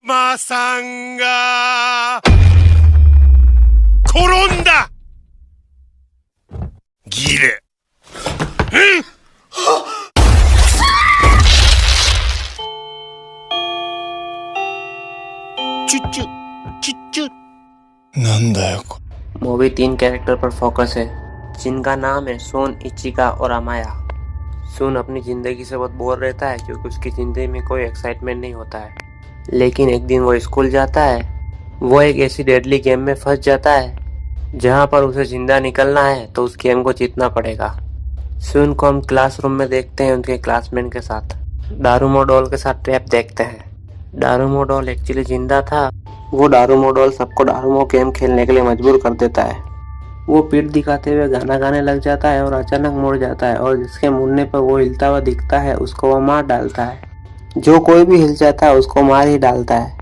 さんが転んだギレチュッチュチュッチュなんだよこमूवी 3 character पर focus है जिनका नाम है सोन, इचिका और अमाया। सोन अपनी जिंदगी से बहुत बोर रहता है क्योंकि उसकी जिंदगी में कोई एक्साइटमेंट नहीं होता है। लेकिन एक दिन वो स्कूल जाता है। वो एक ऐसी डेडली गेम में फंस जाता है जहां पर उसे जिंदा निकलना है तो उस गेम को जीतना पड़ेगा। सोन को हम क्लासरूम में देखते हैं उनके क्लासमेट के साथ। डारूमो डॉल के साथ ट्रैप देखते हैं। डारूमो डॉल एक्चुअली जिंदा था। वो डारूमो डॉल सबको डारूमो गेम खेलने के लिए मजबूर कर देता है। वो पीठ दिखाते हुए गाना गाने लग जाता है और अचानक मुड़ जाता है और जिसके मुड़ने पर वो हिलता हुआ दिखता है उसको वो मार डालता है। जो कोई भी हिल जाता है उसको मार ही डालता है।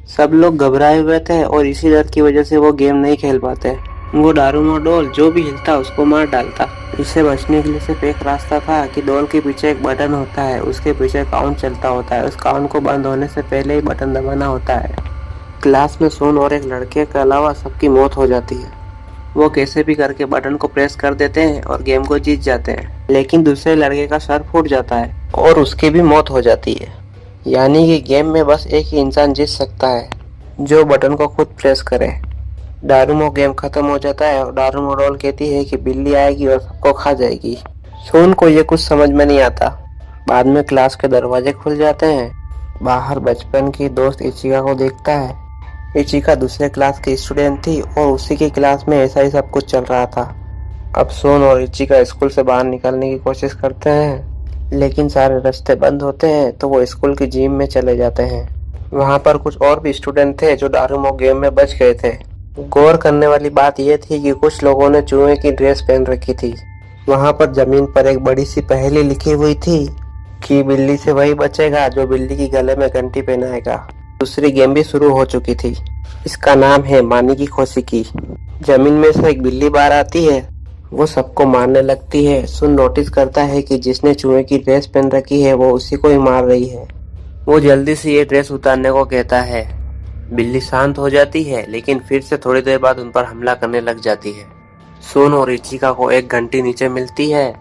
सब लोग घबराए हुए थे और इसी डर की वजह से वो गेम नहीं खेल पाते। वो डारूमो डॉल जो भी हिलता उसको मार डालता। इससे बचने के लिए सिर्फ एक रास्ता था कि डॉल के पीछे एक बटन होता है, उसके पीछे काउंट चलता होता है। उस काउंट को बंद होने से पहले ही बटन दबाना होता है। क्लास में सोन और एक लड़के के अलावा सबकी मौत हो जाती है। वो कैसे भी करके बटन को प्रेस कर देते हैं और गेम को जीत जाते हैं। लेकिन दूसरे लड़के का सर फूट जाता है और उसकी भी मौत हो जाती है। यानी कि गेम में बस एक ही इंसान जीत सकता है जो बटन को खुद प्रेस करे। डारूमो गेम खत्म हो जाता है और डारूमो डॉल कहती है कि बिल्ली आएगी और सबको खा जाएगी। सोन को ये कुछ समझ में नहीं आता। बाद में क्लास के दरवाजे खुल जाते हैं। बाहर बचपन की दोस्त इचिका को देखता है। इचिका दूसरे क्लास की स्टूडेंट थी और उसी की क्लास में ऐसा ही सब कुछ चल रहा था। अब सोन और इचिका स्कूल से बाहर निकलने की कोशिश करते हैं लेकिन सारे रास्ते बंद होते हैं तो वो स्कूल की जिम में चले जाते हैं। वहाँ पर कुछ और भी स्टूडेंट थे जो डारूमो गेम में बच गए थे। गौर करने वाली बात यह थी कि कुछ लोगों ने चूहे की ड्रेस पहन रखी थी। वहाँ पर जमीन पर एक बड़ी सी पहेली लिखी हुई थी कि बिल्ली से वही बचेगा जो बिल्ली की गले में घंटी पहनाएगा। दूसरी गेम भी शुरू हो चुकी थी। इसका नाम है मानी की खोसी की। जमीन में से एक बिल्ली बाहर आती है। वो सबको मारने लगती है। सुन नोटिस करता है कि जिसने चूहे की ड्रेस पहन रखी है वो उसी को ही मार रही है। वो जल्दी से ये ड्रेस उतारने को कहता है। बिल्ली शांत हो जाती है लेकिन फिर से थोड़ी देर बाद उन पर हमला करने लग जाती है। सोन और इचिका को एक घंटी नीचे मिलती है।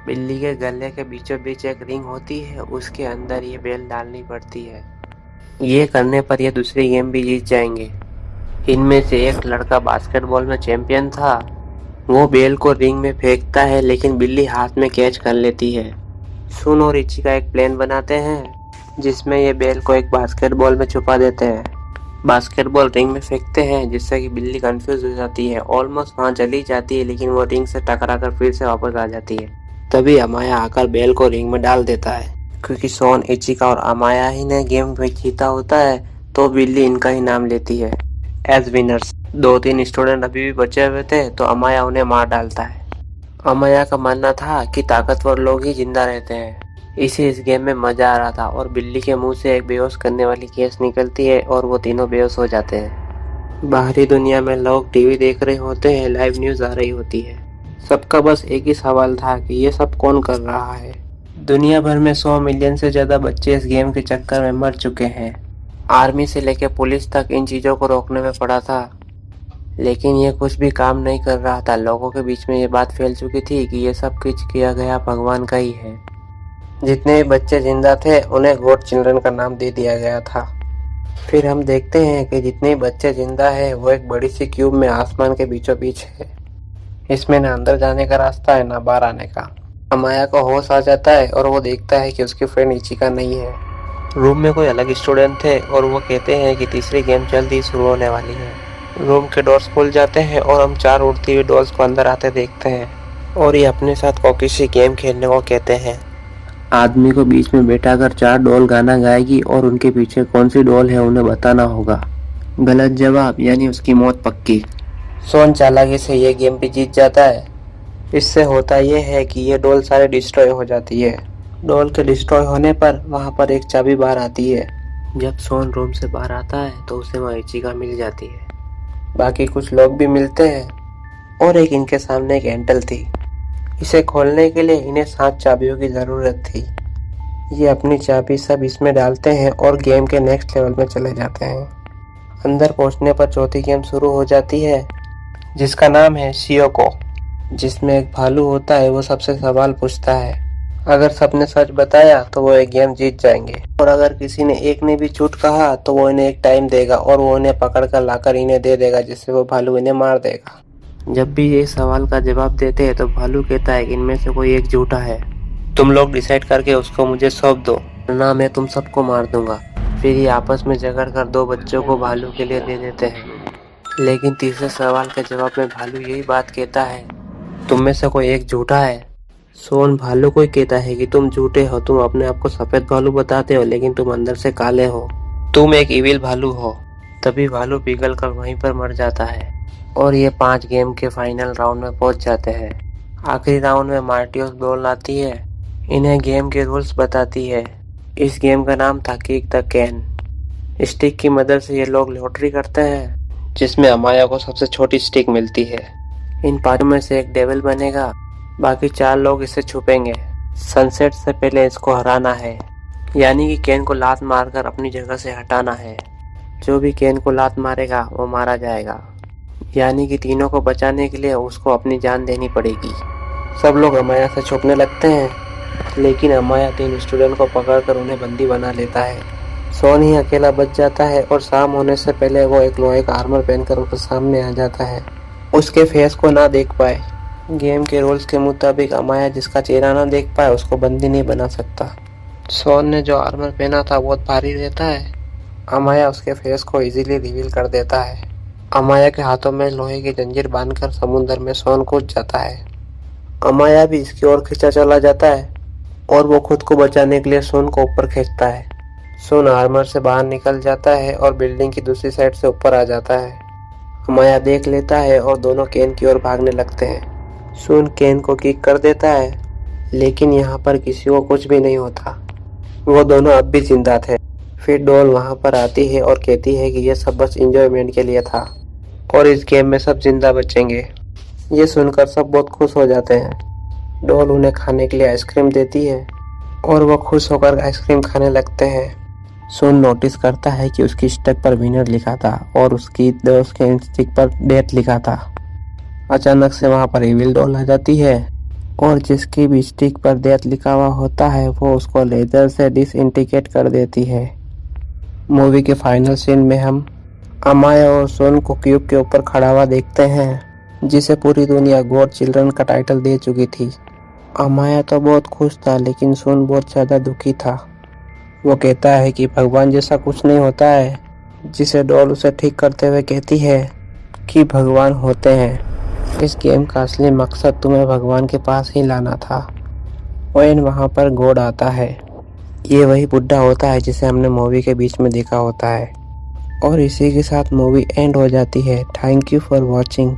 बिल्ली के गले के बीचों बीच एक रिंग होती है, उसके अंदर ये बेल डालनी पड़ती है। ये करने पर ये दूसरी गेम भी जीत जाएंगे। इनमें से एक लड़का बास्केटबॉल में चैंपियन था। वो बेल को रिंग में फेंकता है लेकिन बिल्ली हाथ में कैच कर लेती है। सुन और इचिका एक प्लान बनाते हैं जिसमें ये बेल को एक बास्केटबॉल में छुपा देते हैं। बास्केटबॉल रिंग में फेंकते हैं जिससे कि बिल्ली कंफ्यूज हो जाती है। ऑलमोस्ट वहाँ चली जाती है लेकिन वो रिंग से टकरा कर फिर से वापस आ जाती है। तभी अमाया आकर बेल को रिंग में डाल देता है। क्योंकि सोन, इचिका और अमाया ही ने गेम जीता होता है तो बिल्ली इनका ही नाम लेती है एज विनर्स। 2-3 स्टूडेंट अभी भी बचे हुए थे तो अमाया उन्हें मार डालता है। अमाया का मानना था कि ताकतवर लोग ही जिंदा रहते हैं। इसे इस गेम में मजा आ रहा था और बिल्ली के मुंह से एक बेहोश करने वाली गैस निकलती है और वो तीनों बेहोश हो जाते हैं। बाहरी दुनिया में लोग टीवी देख रहे होते हैं, लाइव न्यूज आ रही होती है। सबका बस एक ही सवाल था कि ये सब कौन कर रहा है। दुनिया भर में 100 मिलियन से ज्यादा बच्चे इस गेम के चक्कर में मर चुके हैं। आर्मी से लेकर पुलिस तक इन चीजों को रोकने में पड़ा था लेकिन ये कुछ भी काम नहीं कर रहा था। लोगों के बीच में ये बात फैल चुकी थी कि ये सब कुछ किया गया भगवान का ही है। जितने भी बच्चे जिंदा थे उन्हें गॉड चिल्ड्रन का नाम दे दिया गया था। फिर हम देखते हैं कि जितने बच्चे जिंदा है वो एक बड़ी सी क्यूब में आसमान के बीचों बीच है। इसमें ना अंदर जाने का रास्ता है ना बाहर आने का। अमाया को होश आ जाता है और वो देखता है कि उसकी फ्रेंड इचिका नहीं है। रूम में कोई अलग स्टूडेंट थे और वो कहते हैं कि तीसरी गेम जल्दी ही शुरू होने वाली है। रूम के डोर्स खुल जाते हैं और हम 4 उड़ती हुई डॉल्स को अंदर आते देखते हैं और ये अपने साथ कोई सी गेम खेलने को कहते हैं। आदमी को बीच में बैठा कर 4 डॉल गाना गाएगी और उनके पीछे कौन सी डॉल है उन्हें बताना होगा। गलत जवाब यानी उसकी मौत पक्की। सोन चालाकी से ये गेम भी जीत जाता है। इससे होता यह है कि ये डॉल सारे डिस्ट्रॉय हो जाती है। डॉल के डिस्ट्रॉय होने पर वहाँ पर एक चाबी बाहर आती है। जब सोन रूम से बाहर आता है तो उसे वहाँ इचिका मिल जाती है। बाकी कुछ लोग भी मिलते हैं और एक इनके सामने एक हैंडल थी। इसे खोलने के लिए इन्हें 7 चाबियों की जरूरत थी। ये अपनी चाबी सब इसमें डालते हैं और गेम के नेक्स्ट लेवल में चले जाते हैं। अंदर पहुंचने पर चौथी गेम शुरू हो जाती है, जिसका नाम है शियोको, जिसमें एक भालू होता है। वो सबसे सवाल पूछता है। अगर सबने सच बताया तो वो एक गेम जीत जाएंगे, और अगर किसी ने एक ने भी झूठ कहा तो वो इन्हें एक टाइम देगा और वो उन्हें पकड़ कर लाकर इन्हें दे देगा, जिससे वो भालू इन्हें मार देगा। जब भी ये सवाल का जवाब देते हैं तो भालू कहता है इनमें से कोई एक झूठा है। तुम लोग डिसाइड करके उसको मुझे सौंप दो, वरना मैं तुम सबको मार दूंगा। फिर ये आपस में झगड़ कर 2 बच्चों को भालू के लिए दे देते हैं। लेकिन तीसरे सवाल के जवाब में भालू यही बात कहता है, तुम में से कोई एक झूठा है। सोन भालू को ही कहता है कि तुम झूठे हो, तुम अपने आप को सफेद भालू बताते हो लेकिन तुम अंदर से काले हो, तुम एक इविल भालू हो। तभी भालू पिघल कर वहीं पर मर जाता है और ये 5 गेम के फाइनल राउंड में पहुंच जाते हैं। आखिरी राउंड में मार्टियोस बॉल आती है, इन्हें गेम के रूल्स बताती है। इस गेम का नाम था किक द कैन। स्टिक की मदद से ये लोग लॉटरी करते हैं, जिसमें अमाया को सबसे छोटी स्टिक मिलती है। इन 5 में से एक डेविल बनेगा, बाकी 4 लोग इसे छुपेंगे। सनसेट से पहले इसको हराना है, यानी कि केन को लात मारकर अपनी जगह से हटाना है। जो भी केन को लात मारेगा वो मारा जाएगा, यानी कि तीनों को बचाने के लिए उसको अपनी जान देनी पड़ेगी। सब लोग अमाया से छुपने लगते हैं, लेकिन अमाया 3 स्टूडेंट को पकड़कर उन्हें बंदी बना लेता है। सोन ही अकेला बच जाता है और शाम होने से पहले वो एक लोहे का आर्मर पहनकर उनके सामने आ जाता है, उसके फेस को ना देख पाए। गेम के रूल्स के मुताबिक अमाया जिसका चेहरा ना देख पाए उसको बंदी नहीं बना सकता। सोन ने जो आर्मर पहना था बहुत भारी रहता है, अमाया उसके फेस को इजीली रिवील कर देता है। अमाया के हाथों में लोहे की जंजीर बांधकर समुद्र में सोन कूद जाता है। अमाया भी इसकी ओर खींचा चला जाता है और वो खुद को बचाने के लिए सोन को ऊपर खींचता है। सोन आर्मर से बाहर निकल जाता है और बिल्डिंग की दूसरी साइड से ऊपर आ जाता है। अमाया देख लेता है और दोनों केन की ओर भागने लगते हैं। सोन केन को किक कर देता है, लेकिन यहाँ पर किसी को कुछ भी नहीं होता, वो दोनों अब भी जिंदा थे। फिर डॉल वहाँ पर आती है और कहती है कि ये सब बस इंजॉयमेंट के लिए था और इस गेम में सब जिंदा बचेंगे। ये सुनकर सब बहुत खुश हो जाते हैं। डॉल उन्हें खाने के लिए आइसक्रीम देती है और वो खुश होकर आइसक्रीम खाने लगते हैं। सोन नोटिस करता है कि उसकी स्टिक पर विनर लिखा था और उसकी दोस्त के स्टिक पर डेथ लिखा था। अचानक से वहाँ पर इविल डॉल आ जाती है और जिसकी भी स्टिक पर डेथ लिखा हुआ होता है वो उसको लेजर से डिसइंटीग्रेट कर देती है। मूवी के फाइनल सीन में हम अमाया और सोन को क्यूब के ऊपर खड़ा हुआ देखते हैं, जिसे पूरी दुनिया गॉड चिल्ड्रन का टाइटल दे चुकी थी। अमाया तो बहुत खुश था, लेकिन सोन बहुत ज़्यादा दुखी था। वो कहता है कि भगवान जैसा कुछ नहीं होता है, जिसे डॉल उसे ठीक करते हुए कहती है कि भगवान होते हैं। इस गेम का असली मकसद तुम्हें भगवान के पास ही लाना था। ओएन वहाँ पर गॉड आता है। ये वही बुड्ढा होता है जिसे हमने मूवी के बीच में देखा होता है। और इसी के साथ मूवी एंड हो जाती है। Thank you for watching.